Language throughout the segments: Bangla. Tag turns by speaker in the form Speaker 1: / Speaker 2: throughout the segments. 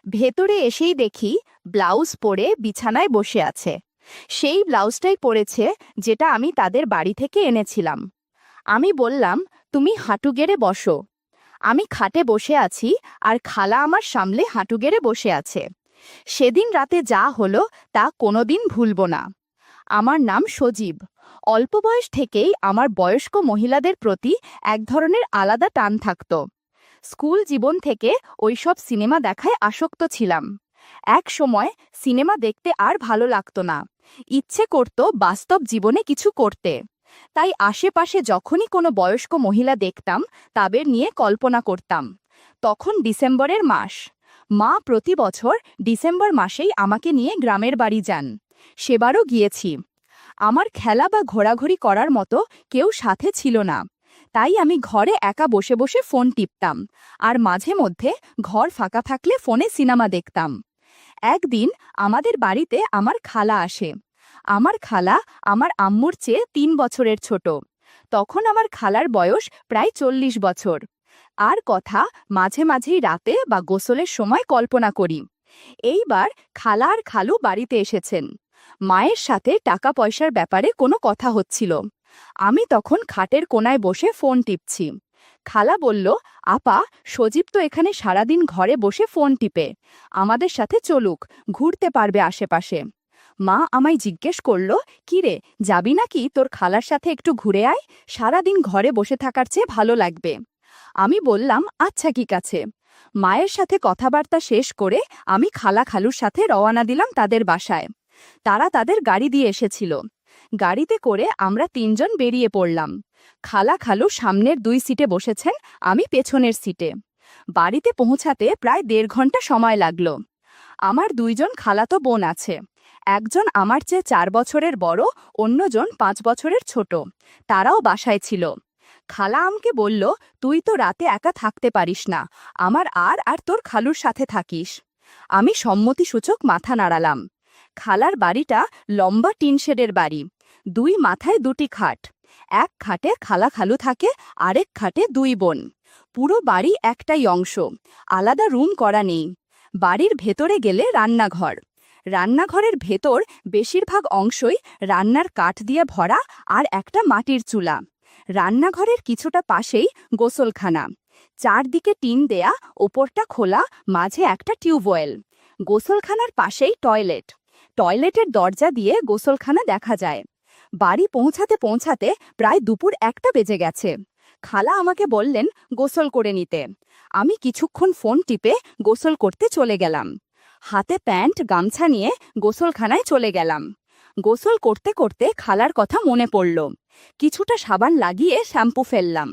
Speaker 1: ভেতরে এসেই দেখি ব্লাউজ পরে বিছানায় বসে আছে। সেই ব্লাউজটাই পরেছে যেটা আমি তাদের বাড়ি থেকে এনেছিলাম। আমি বললাম, তুমি হাঁটু গেড়ে বসো। আমি খাটে বসে আছি আর খালা আমার সামনে হাঁটু গেড়ে বসে আছে। সেদিন রাতে যা হলো তা কোনোদিন ভুলব না। আমার নাম সজীব। অল্প বয়স থেকেই আমার বয়স্ক মহিলাদের প্রতি এক ধরনের আলাদা টান থাকত। স্কুল জীবন থেকে ওইসব সিনেমা দেখায় আসক্ত ছিলাম। এক সময় সিনেমা দেখতে আর ভালো লাগতো না, ইচ্ছে করত বাস্তব জীবনে কিছু করতে। তাই আশেপাশে যখনই কোনো বয়স্ক মহিলা দেখতাম তাদের নিয়ে কল্পনা করতাম। তখন ডিসেম্বরের মাস। মা প্রতি বছর ডিসেম্বর মাসেই আমাকে নিয়ে গ্রামের বাড়ি যান। সেবারও গিয়েছি। আমার খেলা বা ঘোরাঘুরি করার মতো কেউ সাথে ছিল না। তাই আমি ঘরে একা বসে বসে ফোন টিপতাম আর মাঝে মধ্যে ঘর ফাঁকা থাকলে ফোনে সিনেমা দেখতাম। একদিন আমাদের বাড়িতে আমার খালা আসে। আমার খালা আমার আম্মুর চেয়ে 3 বছরের ছোট। তখন আমার খালার বয়স প্রায় 40 বছর। আর কথা মাঝে মাঝেই রাতে বা গোসলের সময় কল্পনা করি। এইবার খালা আর খালু বাড়িতে এসেছেন। মায়ের সাথে টাকা পয়সার ব্যাপারে কোনো কথা হচ্ছিল। আমি তখন খাটের কোনায় বসে ফোন টিপছি। খালা বলল, আপা, সজীব তো এখানে সারাদিন ঘরে বসে ফোন টিপে, আমাদের সাথে চলুক, ঘুরতে পারবে আশেপাশে। মা আমায় জিজ্ঞেস করল, কিরে, যাবি নাকি তোর খালার সাথে একটু ঘুরে আয়, সারাদিন ঘরে বসে থাকার চেয়ে ভালো লাগবে। আমি বললাম, আচ্ছা ঠিক আছে। মায়ের সাথে কথাবার্তা শেষ করে আমি খালা খালুর সাথে রওনা দিলাম তাদের বাসায়। তারা তাদের গাড়ি দিয়ে এসেছিল। গাড়িতে করে আমরা 3জন বেরিয়ে পড়লাম। খালা খালু সামনের 2 সিটে বসেছেন, আমি পেছনের সিটে। বাড়িতে পৌঁছাতে প্রায় 1.5 ঘন্টা সময় লাগলো। আমার 2জন খালাতো বোন আছে। একজন আমার চেয়ে 4 বছরের বড়, অন্যজন 5 বছরের ছোট। তারাও বাসায় ছিল। খালা আমাকে বলল, তুই তো রাতে একা থাকতে পারিস না, আমার আর তোর খালুর সাথে থাকিস। আমি সম্মতিসূচক মাথা নাড়ালাম। খালার বাড়িটা লম্বা টিন শেডের বাড়ি। 2 মাথায় 2টি খাট। এক খাটে খালা খালু থাকে, আরেক খাটে 2 বোন। পুরো বাড়ি একটাই অংশ, আলাদা রুম করা নেই। বাড়ির ভেতরে গেলে রান্নাঘর। রান্নাঘরের ভেতর বেশিরভাগ অংশই রান্নার কাঠ দিয়ে ভরা আর একটা মাটির চুলা। রান্নাঘরের কিছুটা পাশেই গোসলখানা। চারদিকে টিন দেয়া, ওপরটা খোলা, মাঝে একটা টিউবওয়েল। গোসলখানার পাশেই টয়লেট। টয়লেটের দরজা দিয়ে গোসলখানা দেখা যায়। বাড়ি পৌঁছাতে পৌঁছাতে প্রায় দুপুর 1টা বেজে গেছে। খালা আমাকে বললেন গোসল করে নিতে। আমি কিছুক্ষণ ফোন টিপে গোসল করতে চলে গেলাম। হাতে প্যান্ট গামছা নিয়ে গোসলখানায় চলে গেলাম। গোসল করতে করতে খালার কথা মনে পড়ল। কিছুটা সাবান লাগিয়ে শ্যাম্পু ফেললাম।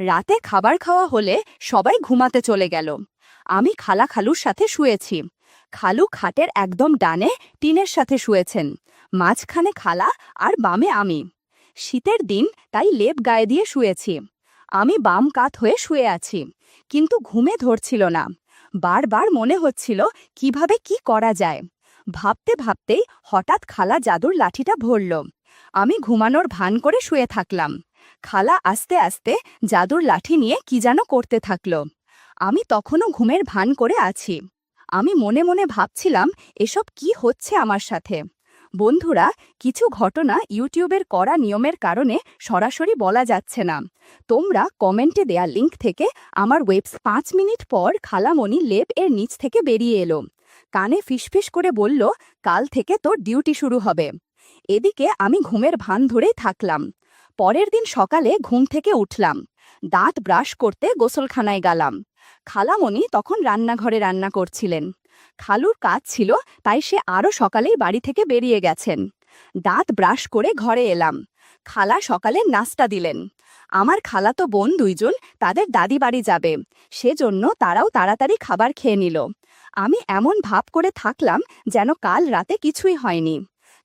Speaker 1: রাতে খাবার খাওয়া হলে সবাই ঘুমাতে চলে গেল। আমি খালা খালুর সাথে শুয়েছি। খালু খাটের একদম ডানে টিনের সাথে শুয়েছেন, মাঝখানে খালা আর বামে আমি। শীতের দিন তাই লেপ গায়ে দিয়ে শুয়েছি। আমি বাম কাত হয়ে শুয়ে আছি, কিন্তু ঘুমে ধরছিল না। বারবার মনে হচ্ছিল কিভাবে কি করা যায়। ভাবতে ভাবতেই হঠাৎ খালা জাদুর লাঠিটা ভরল। আমি ঘুমানোর ভান করে শুয়ে থাকলাম। খালা আস্তে আস্তে জাদুর লাঠি নিয়ে কি যেন করতে থাকল। আমি তখনও ঘুমের ভান করে আছি। আমি মনে মনে ভাবছিলাম, এসব কি হচ্ছে আমার সাথে। বন্ধুরা, কিছু ঘটনা ইউটিউবের করা নিয়মের কারণে সরাসরি বলা যাচ্ছে না। তোমরা কমেন্টে দেয়া লিংক থেকে আমার 5 মিনিট পর খালামণি লেপ এর নিচ থেকে বেরিয়ে এলো। কানে ফিসফিস করে বলল, কাল থেকে তোর ডিউটি শুরু হবে। এদিকে আমি ঘুমের ভান ধরেই থাকলাম। পরের দিন সকালে ঘুম থেকে উঠলাম। দাঁত ব্রাশ করতে গোসলখানায় গেলাম। খালামণি তখন রান্নাঘরে রান্না করছিলেন। খালুর কাজ ছিল, তাই সে আরও সকালেই বাড়ি থেকে বেরিয়ে গেছেন। দাঁত ব্রাশ করে ঘরে এলাম। খালা সকালে নাস্তা দিলেন। আমার খালাতো বোন 2জন তাদের দাদি বাড়ি যাবে, সেজন্য তারাও তাড়াতাড়ি খাবার খেয়ে নিল। আমি এমন ভাব করে থাকলাম যেন কাল রাতে কিছুই হয়নি।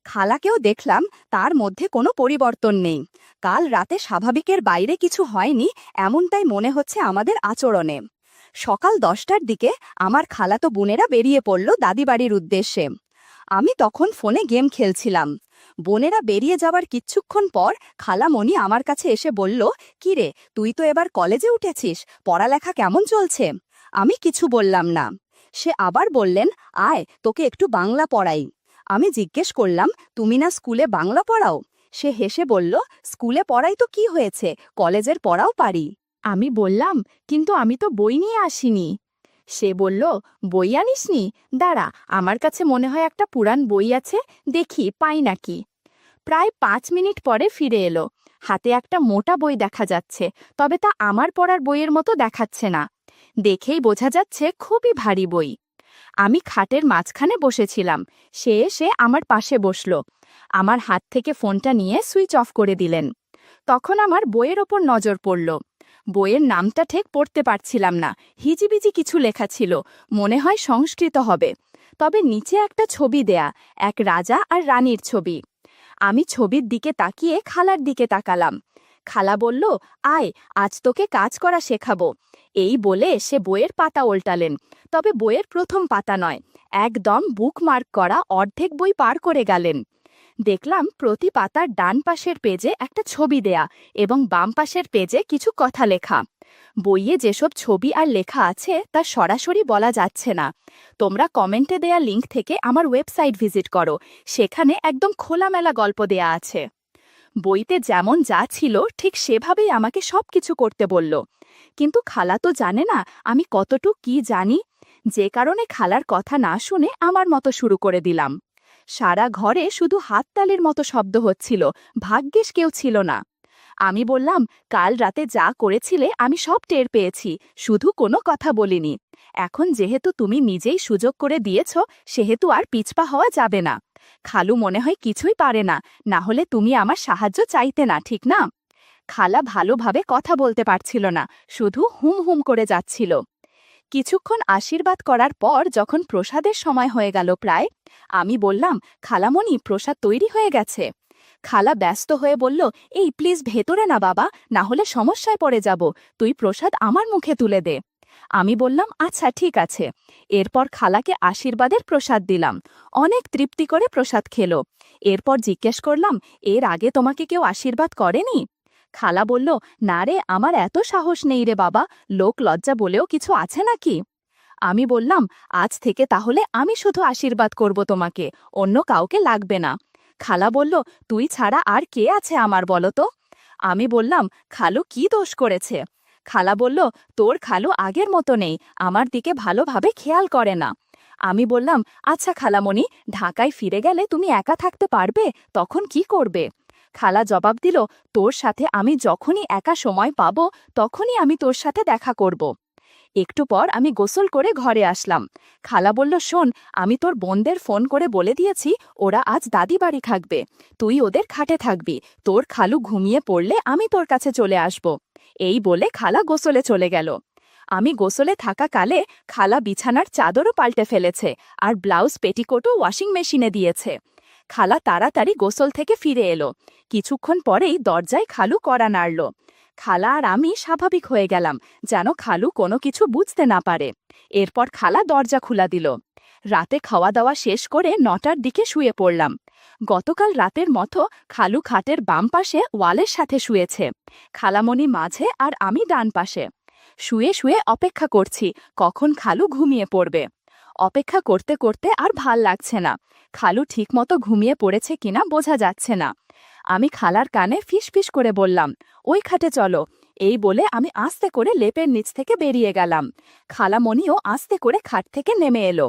Speaker 1: খালাকেও দেখলাম, তার মধ্যে কোনো পরিবর্তন নেই। কাল রাতে স্বাভাবিকের বাইরে কিছু হয়নি এমনটাই মনে হচ্ছে আমাদের আচরণে। সকাল 10টার দিকে আমার খালাতো বোনেরা বেরিয়ে পড়ল দাদিবাড়ির উদ্দেশ্যে। আমি তখন ফোনে গেম খেলছিলাম। বোনেরা বেরিয়ে যাওয়ার কিছুক্ষণ পর খালামণি আমার কাছে এসে বলল, কিরে, তুই তো এবার কলেজে উঠেছিস, পড়ালেখা কেমন চলছে? আমি কিছু বললাম না। সে আবার বললেন, আয় তোকে একটু বাংলা পড়াই। আমি জিজ্ঞেস করলাম, তুমি না স্কুলে বাংলা পড়াও? সে হেসে বলল, স্কুলে পড়াই তো কি হয়েছে, কলেজের পড়াও পারি। আমি বললাম, কিন্তু আমি তো বই নিয়ে আসিনি। সে বলল, বই আনিসনি? দাঁড়া, আমার কাছে মনে হয় একটা পুরান বই আছে, দেখি পাই নাকি। প্রায় 5 মিনিট পরে ফিরে এলো। হাতে একটা মোটা বই দেখা যাচ্ছে, তবে তা আমার পড়ার বইয়ের মতো দেখাচ্ছে না। দেখেই বোঝা যাচ্ছে খুবই ভারী বই। আমি খাটের মাঝখানে বসেছিলাম, সে এসে আমার পাশে বসল। আমার হাত থেকে ফোনটা নিয়ে সুইচ অফ করে দিলেন। তখন আমার বইয়ের ওপর নজর পড়ল। বইয়ের নামটা ঠিক পড়তে পারছিলাম না, হিজিবিজি কিছু লেখা ছিল, মনে হয় সংস্কৃত হবে। তবে নিচে একটা ছবি দেয়া, এক রাজা আর রানীর ছবি। আমি ছবির দিকে তাকিয়ে খালার দিকে তাকালাম। খালা বলল, আয়, আজ তোকে কাজ করা শেখাবো। এই বলে সে বইয়ের পাতা উল্টালেন, তবে বইয়ের প্রথম পাতা নয়, একদম বুকমার্ক করা অর্ধেক বই পার করে গেলেন। দেখলাম প্রতি পাতার ডান পাশের পেজে একটা ছবি দেয়া এবং বাম পাশের পেজে কিছু কথা লেখা। বইয়ে যেসব ছবি আর লেখা আছে তা সরাসরি বলা যাচ্ছে না। তোমরা কমেন্টে দেয়া লিঙ্ক থেকে আমার ওয়েবসাইট ভিজিট করো, সেখানে একদম খোলামেলা গল্প দেয়া আছে। বইতে যেমন যা ছিল ঠিক সেভাবেই আমাকে সবকিছু করতে বলল। কিন্তু খালা তো জানে না আমি কতটুক কি জানি, যে কারণে খালার কথা না শুনে আমার মতো শুরু করে দিলাম। সারা ঘরে শুধু হাততালির মতো শব্দ হচ্ছিল, ভাগ্যিস কেউ ছিল না। আমি বললাম, কাল রাতে যা করেছিলে আমি সব টের পেয়েছি, শুধু কোনো কথা বলিনি। এখন যেহেতু তুমি নিজেই সুযোগ করে দিয়েছ, সেহেতু আর পিছপা হওয়া যাবে না। খালু মনে হয় কিছুই পারে না, না হলে তুমি আমার সাহায্য চাইতে না, ঠিক না? খালা ভালোভাবে কথা বলতে পারছিল না, শুধু হুম হুম করে যাচ্ছিল। কিছুক্ষণ আশীর্বাদ করার পর যখন প্রসাদের সময় হয়ে গেল প্রায়, আমি বললাম, খালামণি, প্রসাদ তৈরি হয়ে গেছে। খালা ব্যস্ত হয়ে বলল, এই প্লিজ ভেতরে না বাবা, না হলে সমস্যায় পড়ে যাব, তুই প্রসাদ আমার মুখে তুলে দে। আমি বললাম, আচ্ছা ঠিক আছে। এরপর খালাকে আশীর্বাদের প্রসাদ দিলাম। অনেক তৃপ্তি করে প্রসাদ খেলো। এরপর জিজ্ঞেস করলাম, এর আগে তোমাকে কেউ আশীর্বাদ করেনি? খালা বলল, না রে, আমার এত সাহস নেই রে বাবা, লোক লজ্জা বলেও কিছু আছে নাকি? আমি বললাম, আজ থেকে তাহলে আমি শুধু আশীর্বাদ করব তোমাকে, অন্য কাউকে লাগবে না। খালা বলল, তুই ছাড়া আর কে আছে আমার বলো তো? আমি বললাম, খালু কি দোষ করেছে? খালা বলল, তোর খালু আগের মতো নেই, আমার দিকে ভালোভাবে খেয়াল করে না। আমি বললাম, আচ্ছা খালামণি, ঢাকায় ফিরে গেলে তুমি একা থাকতে পারবে, তখন কি করবে? খালা জবাব দিল, তোর সাথে আমি যখনই একা সময় পাবো তখনই আমি তোর সাথে দেখা করব। একটু পর আমি গোসল করে ঘরে আসলাম। খালা বলল, শোন, আমি তোর বোনদের ফোন করে বলে দিয়েছি ওরা আজ দাদি বাড়ি থাকবে, তুই ওদের খাটে থাকবি, তোর খালু ঘুমিয়ে পড়লে আমি তোর কাছে চলে আসব। এই বলে খালা গোসলে চলে গেল। আমি গোসলে থাকা কালে খালা বিছানার চাদরও পাল্টে ফেলেছে আর ব্লাউজ পেটিকোটও ওয়াশিং মেশিনে দিয়েছে। খালা তাড়াতাড়ি গোসল থেকে ফিরে এলো। কিছুক্ষণ পরেই দরজায় খালু কড়া নাড়ল। খালা আর আমি স্বাভাবিক হয়ে গেলাম, যেন খালু কোনো কিছু বুঝতে না পারে। এরপর খালা দরজা খুলা দিল। রাতে খাওয়া দাওয়া শেষ করে 9টার দিকে শুয়ে পড়লাম। গতকাল রাতের মতো খালু খাটের বাম পাশে ওয়ালের সাথে শুয়েছে, খালামণি মাঝে আর আমি ডান পাশে। শুয়ে শুয়ে অপেক্ষা করছি কখন খালু ঘুমিয়ে পড়বে। অপেক্ষা করতে করতে আর ভাল লাগছে না, খালু ঠিকমতো ঘুমিয়ে পড়েছে কিনা বোঝা যাচ্ছে না। আমি খালার কানে ফিসফিস করে বললাম, ওই খাটে চলো। এই বলে আমি আস্তে করে লেপের নিচ থেকে বেরিয়ে গেলাম। খালামণিও আস্তে করে খাট থেকে নেমে এলো।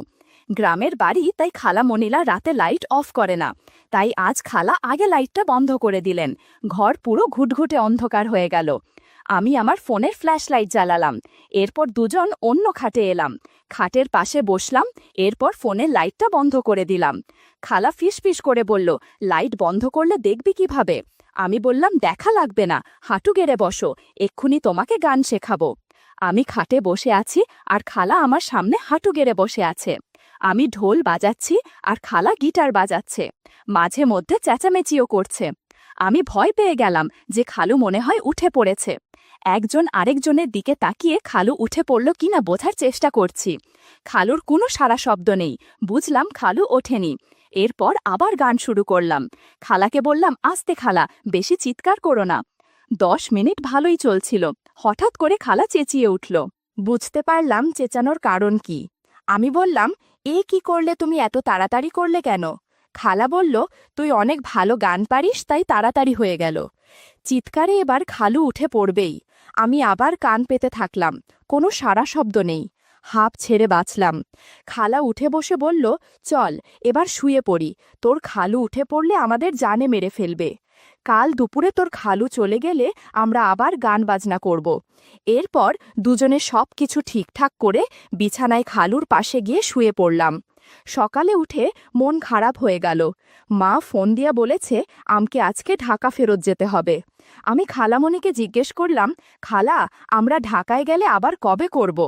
Speaker 1: গ্রামের বাড়ি, তাই খালামণিলা রাতে লাইট অফ করে না, তাই আজ খালা আগে লাইটটা বন্ধ করে দিলেন। ঘর পুরো ঘুটঘুটে অন্ধকার হয়ে গেল। আমি আমার ফোনের ফ্ল্যাশ লাইট জ্বালালাম। এরপর দুজন অন্য খাটে এলাম, খাটের পাশে বসলাম। এরপর ফোনের লাইটটা বন্ধ করে দিলাম। খালা ফিসফিস করে বলল, লাইট বন্ধ করলে দেখবি কিভাবে? আমি বললাম, দেখা লাগবে না, হাঁটু গেড়ে বসো, এক্ষুনি তোমাকে গান শেখাবো। আমি খাটে বসে আছি আর খালা আমার সামনে হাঁটু গেড়ে বসে আছে। আমি ঢোল বাজাচ্ছি আর খালা গিটার বাজাচ্ছে, মাঝে মধ্যে চেঁচামেচিও করছে। আমি ভয় পেয়ে গেলাম যে খালু মনে হয় উঠে পড়েছে। একজন আরেকজনের দিকে তাকিয়ে খালু উঠে পড়ল কিনা বোঝার চেষ্টা করছি। খালুর কোনো সারা শব্দ নেই, বুঝলাম খালু ওঠেনি। এরপর আবার গান শুরু করলাম। খালাকে বললাম, আস্তে খালা, বেশি চিৎকার করো না। 10 মিনিট ভালোই চলছিল, হঠাৎ করে খালা চেঁচিয়ে উঠল। বুঝতে পারলাম চেঁচানোর কারণ কি। আমি বললাম, এ কি করলে তুমি এত তাড়াতাড়ি করলে কেন? খালা বলল, তুই অনেক ভালো গান পারিস তাই তাড়াতাড়ি হয়ে গেল। চিৎকারে এবার খালু উঠে পড়বেই। আমি আবার কান পেতে থাকলাম, কোনো সাড়া শব্দ নেই। হাঁপ ছেড়ে বাঁচলাম। খালা উঠে বসে বলল, চল এবার শুয়ে পড়ি, তোর খালু উঠে পড়লে আমাদের জানে মেরে ফেলবে। কাল দুপুরে তোর খালু চলে গেলে আমরা আবার গান বাজনা করব। এরপর দুজনে সব কিছু ঠিকঠাক করে বিছানায় খালুর পাশে গিয়ে শুয়ে পড়লাম। সকালে উঠে মন খারাপ হয়ে গেল। মা ফোন দিয়া বলেছে আমকে আজকে ঢাকা ফেরত যেতে হবে। আমি খালামণিকে জিজ্ঞেস করলাম, খালা, আমরা ঢাকায় গেলে আবার কবে করব?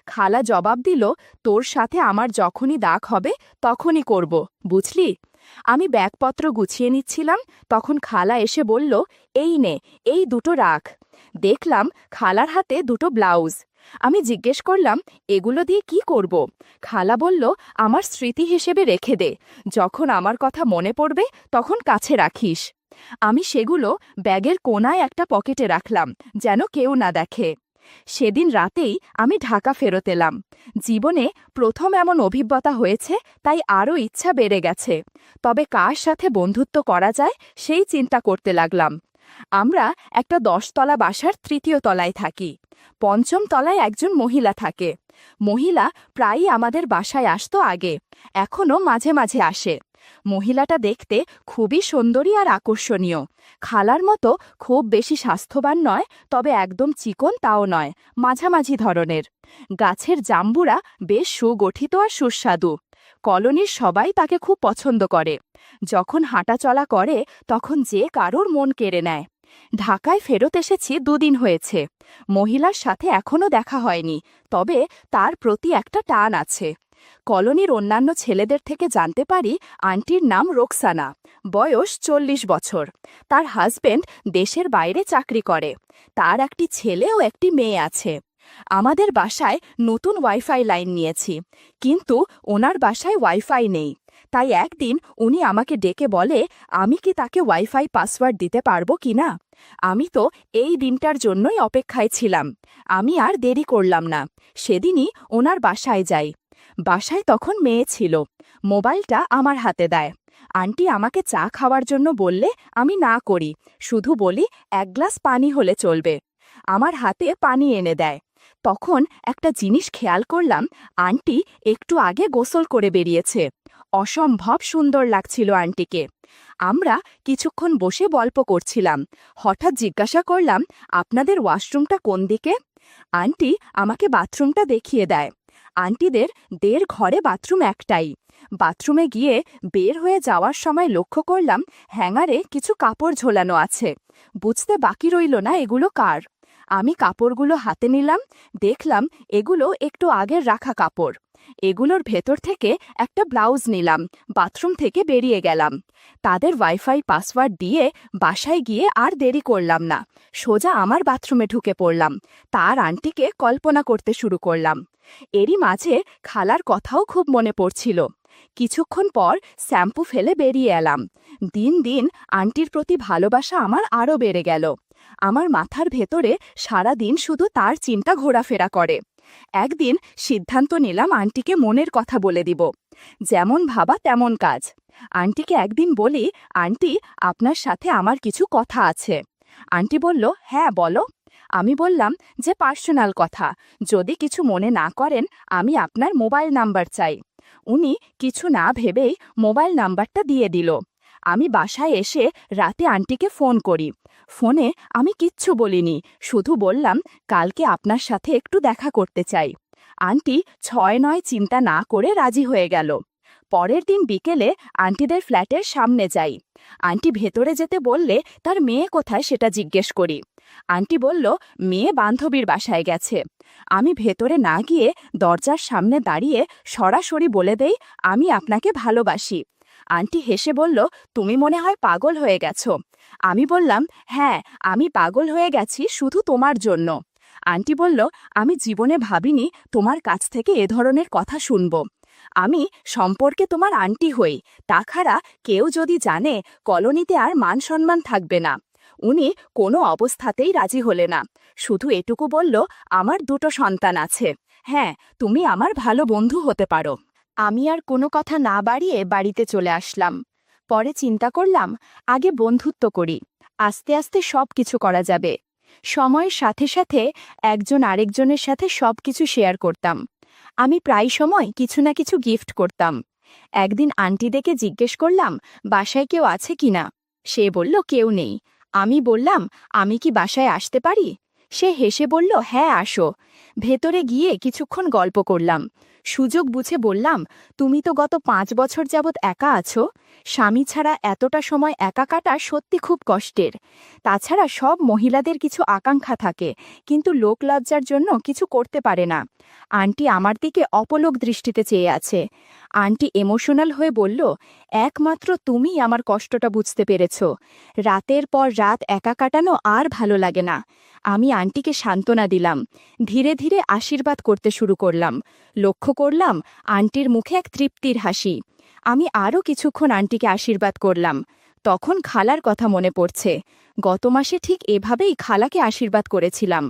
Speaker 1: খালা জবাব দিল, তোর সাথে আমার যখনই দাগ হবে তখনই করব, বুঝলি? আমি ব্যাগপত্র গুছিয়ে নিচ্ছিলাম, তখন খালা এসে বলল, এই নে, এই দুটো রাখ। দেখলাম খালার হাতে দুটো ব্লাউজ। আমি জিজ্ঞেস করলাম, এগুলো দিয়ে কি করব? খালা বলল, আমার স্মৃতি হিসেবে রেখে দে, যখন আমার কথা মনে পড়বে তখন কাছে রাখিস। আমি সেগুলো ব্যাগের কোনায় একটা পকেটে রাখলাম, যেন কেউ না দেখে। সেদিন রাতেই আমি ঢাকা ফেরত এলাম। জীবনে প্রথম এমন অভিজ্ঞতা হয়েছে, তাই আরও ইচ্ছা বেড়ে গেছে। তবে কার সাথে বন্ধুত্ব করা যায় সেই চিন্তা করতে লাগলাম। আমরা একটা 10 তলা বাসার 3য় তলায় থাকি। 5ম তলায় একজন মহিলা থাকে। মহিলা প্রায়ই আমাদের বাসায় আসতো আগে, এখনও মাঝে মাঝে আসে। মহিলাটা দেখতে খুবই সুন্দরী আর আকর্ষণীয়। খালার মতো খুব বেশি স্বাস্থ্যবান নয়, তবে একদম চিকন তাও নয়, মাঝামাঝি ধরনের। গাছের জাম্বুরা বেশ সুগঠিত আর সুস্বাদু। কলোনির সবাই তাকে খুব পছন্দ করে। যখন হাঁটাচলা করে তখন যে কারোর মন কেড়ে নেয়। ঢাকায় ফেরত এসেছি 2 দিন হয়েছে। মহিলার সাথে এখনও দেখা হয়নি, তবে তার প্রতি একটা টান আছে। কলোনির অন্যান্য ছেলেদের থেকে জানতে পারি আন্টির নাম রোকসানা, বয়স 40 বছর। তার হাজবেন্ড দেশের বাইরে চাকরি করে। তার একটি ছেলে ও একটি মেয়ে আছে। আমাদের বাসায় নতুন ওয়াইফাই লাইন নিয়েছি, কিন্তু ওনার বাসায় ওয়াইফাই নেই। তাই একদিন উনি আমাকে ডেকে বলে, আমি কি তাকে ওয়াইফাই পাসওয়ার্ড দিতে পারবো কিনা। আমি তো এই দিনটার জন্যই অপেক্ষায় ছিলাম। আমি আর দেরি করলাম না, সেদিনই ওনার বাসায় যাই। বাসায় তখন মেয়ে ছিল। মোবাইলটা আমার হাতে দেয়। আন্টি আমাকে চা খাওয়ার জন্য বললে আমি না করি, শুধু বলি 1 গ্লাস পানি হলে চলবে। আমার হাতে পানি এনে দেয়। তখন একটা জিনিস খেয়াল করলাম, আন্টি একটু আগে গোসল করে বেরিয়েছে। অসম্ভব সুন্দর লাগছিল আন্টিকে। আমরা কিছুক্ষণ বসে গল্প করছিলাম। হঠাৎ জিজ্ঞাসা করলাম, আপনাদের ওয়াশরুমটা কোন দিকে? আন্টি আমাকে বাথরুমটা দেখিয়ে দেয়। আন্টিদের ঘরে বাথরুম একটাই। বাথরুমে গিয়ে বের হয়ে যাওয়ার সময় লক্ষ্য করলাম হ্যাঙ্গারে কিছু কাপড় ঝোলানো আছে। বুঝতে বাকি রইল না এগুলো কার। আমি কাপড়গুলো হাতে নিলাম, দেখলাম এগুলো একটু আগের রাখা কাপড়। এগুলোর ভেতর থেকে একটা ব্লাউজ নিলাম, বাথরুম থেকে বেরিয়ে গেলাম। তাদের ওয়াইফাই পাসওয়ার্ড দিয়ে বাসায় গিয়ে আর দেরি করলাম না, সোজা আমার বাথরুমে ঢুকে পড়লাম। তার আন্টিকে কল্পনা করতে শুরু করলাম। এরই মাঝে খালার কথাও খুব মনে পড়ছিল। কিছুক্ষণ পর শ্যাম্পু ফেলে বেরিয়ে এলাম। দিন দিন আন্টির প্রতি ভালোবাসা আমার আরও বেড়ে গেল। আমার মাথার ভেতরে সারা দিন শুধু তার চিন্তা ঘোরাফেরা করে। একদিন সিদ্ধান্ত নিলাম আন্টিকে মনের কথা বলে দিব। যেমন ভাবা তেমন কাজ। আন্টিকে একদিন বলি, আন্টি, আপনার সাথে আমার কিছু কথা আছে। আন্টি বলল, হ্যাঁ বলো। আমি বললাম যে পার্সোনাল কথা, যদি কিছু মনে না করেন আমি আপনার মোবাইল নাম্বার চাই। উনি কিছু না ভেবেই মোবাইল নাম্বারটা দিয়ে দিল। আমি বাসায় এসে রাতে আন্টিকে ফোন করি। ফোনে আমি কিচ্ছু বলিনি, শুধু বললাম কালকে আপনার সাথে একটু দেখা করতে চাই। আন্টি 6-9 চিন্তা না করে রাজি হয়ে গেল। পরের দিন বিকেলে আন্টিদের ফ্ল্যাটের সামনে যাই। আন্টি ভেতরে যেতে বললে তার মেয়ে কোথায় সেটা জিজ্ঞেস করি। আন্টি বলল মেয়ে বান্ধবীর বাসায় গেছে। আমি ভেতরে না গিয়ে দরজার সামনে দাঁড়িয়ে সরাসরি বলে দেই, আমি আপনাকে ভালোবাসি। আন্টি হেসে বলল, তুমি মনে হয় পাগল হয়ে গেছো। আমি বললাম, হ্যাঁ, আমি পাগল হয়ে গেছি শুধু তোমার জন্য। আন্টি বলল, আমি জীবনে ভাবিনি তোমার কাছ থেকে এ ধরনের কথা শুনব। আমি সম্পর্কে তোমার আন্টি হই, তাছাড়া কেউ যদি জানে কলোনিতে আর মান সম্মান থাকবে না। উনি কোনো অবস্থাতেই রাজি হলে না, শুধু এটুকু বলল, আমার 2টো সন্তান আছে, হ্যাঁ, তুমি আমার ভালো বন্ধু হতে পারো। আমি আর কোনো কথা না বাড়িয়ে বাড়িতে চলে আসলাম। পরে চিন্তা করলাম, আগে বন্ধুত্ব করি, আস্তে আস্তে সব কিছু করা যাবে। সময়ের সাথে সাথে একজন আরেকজনের সাথে সব কিছু শেয়ার করতাম। আমি প্রায় সময় কিছু না কিছু গিফট করতাম। একদিন আন্টি দেখে জিজ্ঞেস করলাম, বাসায় কেউ আছে কিনা। সে বলল, কেউ নেই। আমি বললাম, আমি কি বাসায় আসতে পারি? সে হেসে বলল, হ্যাঁ আসো। ভেতরে গিয়ে কিছুক্ষণ গল্প করলাম। সুযোগ বুঝে বললাম, তুমি তো গত 5 বছর যাবৎ একা আছো। স্বামী ছাড়া এতটা সময় একা কাটা সত্যি খুব কষ্টের। তাছাড়া সব মহিলাদের কিছু আকাঙ্ক্ষা থাকে, কিন্তু লোকলজ্জার জন্য কিছু করতে পারে না। আন্টি আমার দিকে অপলক দৃষ্টিতে চেয়ে আছে। আন্টি ইমোশনাল হয়ে বলল, একমাত্র তুমিই আমার কষ্টটা বুঝতে পেরেছ। রাতের পর রাত একা কাটানো আর ভালো লাগে না। আমি আন্টিকে সান্ত্বনা দিলাম। ধীরে ধীরে আশীর্বাদ করতে শুরু করলাম। লক্ষ্য করলাম আন্টির মুখে এক তৃপ্তির হাসি। আমি আরও কিছুক্ষণ আন্টিকে আশীর্বাদ করলাম। তখন খালার কথা মনে পড়ছে। গত মাসে ঠিক এভাবেই খালাকে আশীর্বাদ করেছিলাম।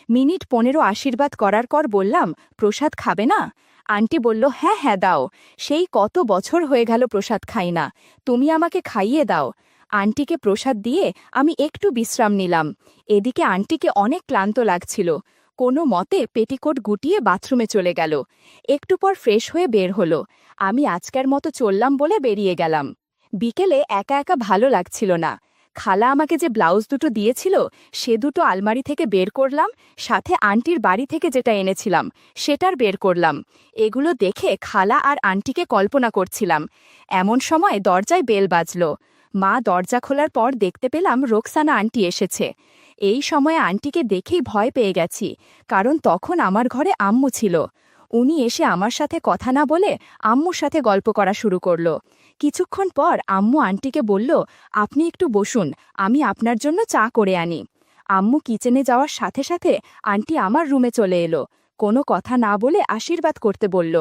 Speaker 1: মিনিট 15 আশীর্বাদ করার পর বললাম, প্রসাদ খাবে না? আন্টি বলল, হ্যাঁ হ্যাঁ দাও। সেই কত বছর হয়ে গেল প্রসাদ খাই না, তুমি আমাকে খাইয়ে দাও। আন্টিকে প্রসাদ দিয়ে আমি একটু বিশ্রাম নিলাম। এদিকে আন্টিকে অনেক ক্লান্ত লাগছিল। কোনো মতে পেটিকোট গুটিয়ে বাথরুমে চলে গেল। একটু পর ফ্রেশ হয়ে বের হলো। আমি আজকের মতো চললাম বলে বেরিয়ে গেলাম। বিকেলে একা একা ভালো লাগছিল না। খালা আমাকে যে ব্লাউজ দুটো দিয়েছিল, সে দুটো আলমারি থেকে বের করলাম, সাথে আন্টির বাড়ি থেকে যেটা এনেছিলাম সেটার বের করলাম। এগুলো দেখে খালা আর আন্টিকে কল্পনা করছিলাম। এমন সময় দরজায় বেল বাজল। মা দরজা খোলার পর দেখতে পেলাম রোকসানা আন্টি এসেছে। এই সময়ে আন্টিকে দেখেই ভয় পেয়ে গেছি, কারণ তখন আমার ঘরে আম্মু ছিল। উনি এসে আমার সাথে কথা না বলে আম্মুর সাথে গল্প করা শুরু করল। কিছুক্ষণ পর আম্মু আন্টিকে বলল, আপনি একটু বসুন, আমি আপনার জন্য চা করে আনি। আম্মু কিচেনে যাওয়ার সাথে সাথে আন্টি আমার রুমে চলে এলো। কোনো কথা না বলে আশীর্বাদ করতে বলল।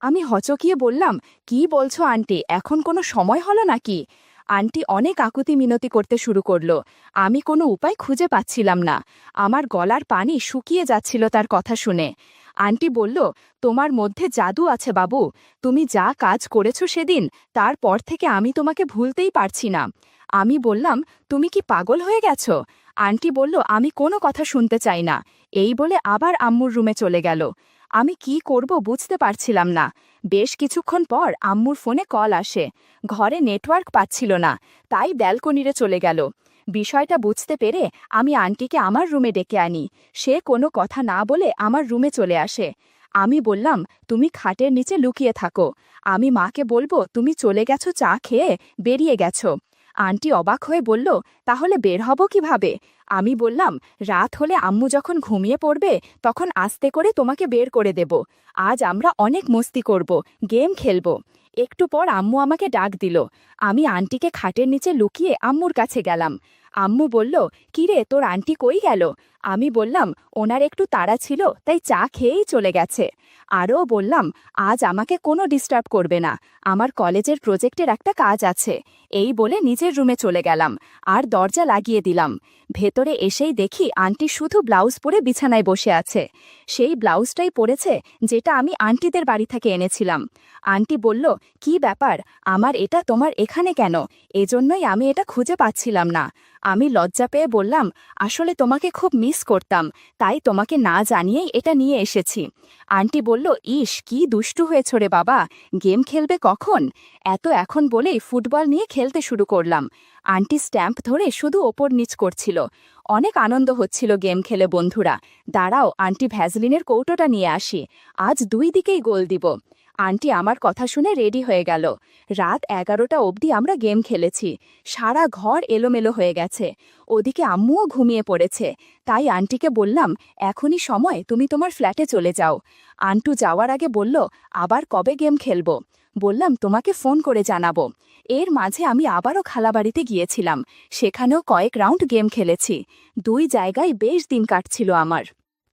Speaker 1: আমি হচকিয়ে বললাম, কি বলছো আন্টি, এখন কোনো সময় হলো নাকি? আন্টি অনেক আকুতি মিনতি করতে শুরু করলো। আমি কোনো উপায় খুঁজে পাচ্ছিলাম না। আমার গলার পানি শুকিয়ে যাচ্ছিল তার কথা শুনে। আন্টি বলল, তোমার মধ্যে জাদু আছে বাবু। তুমি যা কাজ করেছো সেদিন, তারপর থেকে আমি তোমাকে ভুলতেই পারছি না। আমি বললাম, তুমি কি পাগল হয়ে গেছো? আন্টি বলল, আমি কোনো কথা শুনতে চাই না। এই বলে আবার আম্মুর রুমে চলে গেল। আমি কি করব বুঝতে পারছিলাম না। বেশ কিছুক্ষণ পর আম্মুর ফোনে কল আসে। ঘরে নেটওয়ার্ক পাচ্ছিল না, তাই ব্যালকনিরে চলে গেল। বিষয়টা বুঝতে পেরে আমি আন্টিকে আমার রুমে ডেকে আনি। সে কোনো কথা না বলে আমার রুমে চলে আসে। আমি বললাম, তুমি খাটের নিচে লুকিয়ে থাকো। আমি মাকে বলবো তুমি চলে গেছো চা খেয়ে, বেরিয়ে গেছো। আন্টি অবাক হয়ে বলল, তাহলে বের হব কিভাবে? আমি বললাম, রাত হলে আম্মু যখন ঘুমিয়ে পড়বে তখন আস্তে করে তোমাকে বের করে দেব। আজ আমরা অনেক মস্তি করব, গেম খেলব। একটু পর আম্মু আমাকে ডাক দিল। আমি আন্টিকে খাটের নিচে লুকিয়ে আম্মুর কাছে গেলাম। আম্মু বলল, কিরে তোর আন্টি কই গেল? আমি বললাম, ওনার একটু তাড়া ছিল, তাই চা খেয়েই চলে গেছে। আরও বললাম, আজ আমাকে কোনো ডিস্টার্ব করবে না, আমার কলেজের প্রজেক্টের একটা কাজ আছে। এই বলে নিজের রুমে চলে গেলাম আর দরজা লাগিয়ে দিলাম। ভেতরে এসেই দেখি আন্টি শুধু ব্লাউজ পরে বিছানায় বসে আছে। সেই ব্লাউজটাই পরেছে যেটা আমি আন্টিদের বাড়ি থেকে এনেছিলাম। আন্টি বলল, কি ব্যাপার, আমার এটা তোমার এখানে কেন? এজন্যই আমি এটা খুঁজে পাচ্ছিলাম না। আমি লজ্জা পেয়ে বললাম, আসলে তোমাকে খুব মিস করতাম, তাই তোমাকে না জানিয়েই এটা নিয়ে এসেছি। আন্টি বলল, ইস কি দুষ্টু হয়েছ রে বাবা, গেম খেলবে কখন? এখন বলেই ফুটবল নিয়ে খেলতে শুরু করলাম। আন্টি স্ট্যাম্প ধরে শুধু ওপর নিচ করছিল। অনেক আনন্দ হচ্ছিল গেম খেলে। বন্ধুরা, দাঁড়াও আন্টি ভ্যাসলিনের কৌটোটা নিয়ে আসি, আজ 2 দিকেই গোল দিব। আন্টি আমার কথা শুনে রেডি হয়ে গেল। রাত 11টা অবধি আমরা গেম খেলেছি। সারা ঘর এলোমেলো হয়ে গেছে। ওদিকে আম্মুও ঘুমিয়ে পড়েছে। তাই আন্টিকে বললাম, এখনই সময়, তুমি তোমার ফ্ল্যাটে চলে যাও। আন্টু যাওয়ার আগে বলল, আবার কবে গেম খেলবো? বললাম, তোমাকে ফোন করে জানাবো। এর মাঝে আমি আবারও খালাবাড়িতে গিয়েছিলাম। সেখানেও কয়েক রাউন্ড গেম খেলেছি। 2 জায়গায় বেশ দিন কাটছিল আমার।